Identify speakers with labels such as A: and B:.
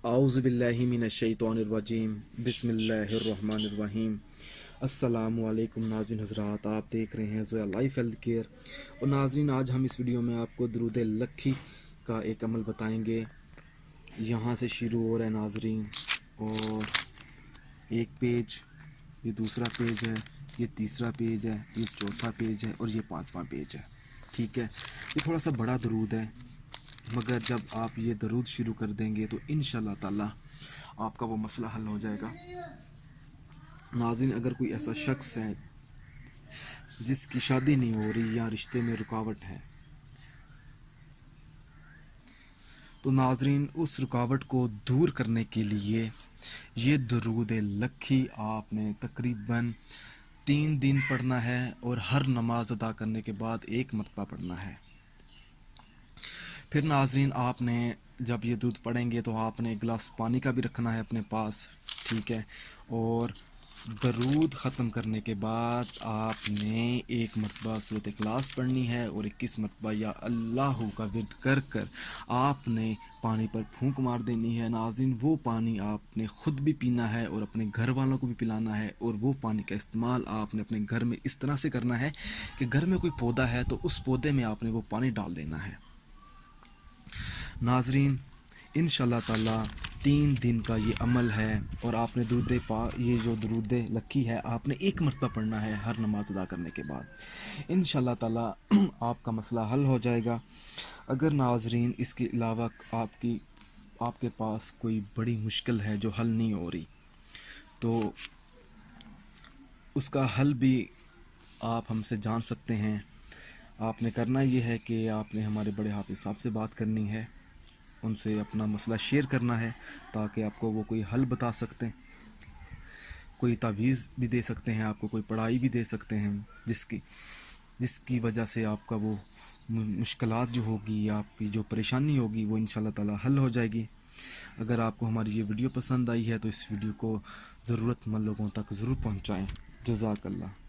A: आऊज़ु बिल्लाहि मिनश्शैतानिर्रजीम बिस्मिल्लाहिर्रहमानिर्रहीम। अस्सलामु अलैकुम नाज़रीन हज़रात, आप देख रहे हैं ज़ोया लाइफ हेल्थ केयर। और नाज़रीन, आज हम इस वीडियो में आपको दरूद लक्की का एक अमल बताएंगे। यहाँ से शुरू हो रहा है नाज़रीन, और एक पेज, ये दूसरा पेज है, ये तीसरा पेज है, ये चौथा पेज है और ये पाँचवा पेज है। ठीक है, ये थोड़ा सा बड़ा दरूद है, मगर जब आप ये दरूद शुरू कर देंगे तो इंशाल्लाह ताला आपका वो मसला हल हो जाएगा। नाज़रीन, अगर कोई ऐसा शख्स है जिसकी शादी नहीं हो रही या रिश्ते में रुकावट है, तो नाज़रीन उस रुकावट को दूर करने के लिए ये दरूद लक्की आपने तकरीबन 3 दिन पढ़ना है और हर नमाज अदा करने के बाद एक मरतबा पढ़ना है। फिर नाज़रीन, आपने जब ये दूध पढ़ेंगे तो आपने एक गिलास पानी का भी रखना है अपने पास। ठीक है, और दरूद ख़त्म करने के बाद आपने एक मरतबा सूरत इखलास पढ़नी है और 21 मरतबा या अल्लाह का विर्द कर कर आपने पानी पर फूंक मार देनी है। नाज़रीन, वो पानी आपने ख़ुद भी पीना है और अपने घर वालों को भी पिलाना है, और वो पानी का इस्तेमाल आपने अपने घर में इस तरह से करना है कि घर में कोई पौधा है तो उस पौधे में आपने वो पानी डाल देना है। नाज़रीन, इंशाल्लाह ताला 3 दिन का ये अमल है, और आपने ये जो दरूद लक्की है आपने एक मरतबा पढ़ना है हर नमाज अदा करने के बाद। इंशाल्लाह ताला आपका मसला हल हो जाएगा। अगर नाज़रीन इसके अलावा आपके पास कोई बड़ी मुश्किल है जो हल नहीं हो रही, तो उसका हल भी आप हमसे जान सकते हैं। आपने करना ये है कि आपने हमारे बड़े हाफिज़ साहब से बात करनी है, उनसे अपना मसला शेयर करना है, ताकि आपको वो कोई हल बता सकते हैं, कोई तावीज़ भी दे सकते हैं, आपको कोई पढ़ाई भी दे सकते हैं, जिसकी वजह से आपका वो मुश्किलात जो होगी, आपकी जो परेशानी होगी, वो इंशाल्लाह ताला हल हो जाएगी। अगर आपको हमारी ये वीडियो पसंद आई है तो इस वीडियो को ज़रूरतमंद लोगों तक ज़रूर पहुँचाएँ। जज़ाकल्लाह।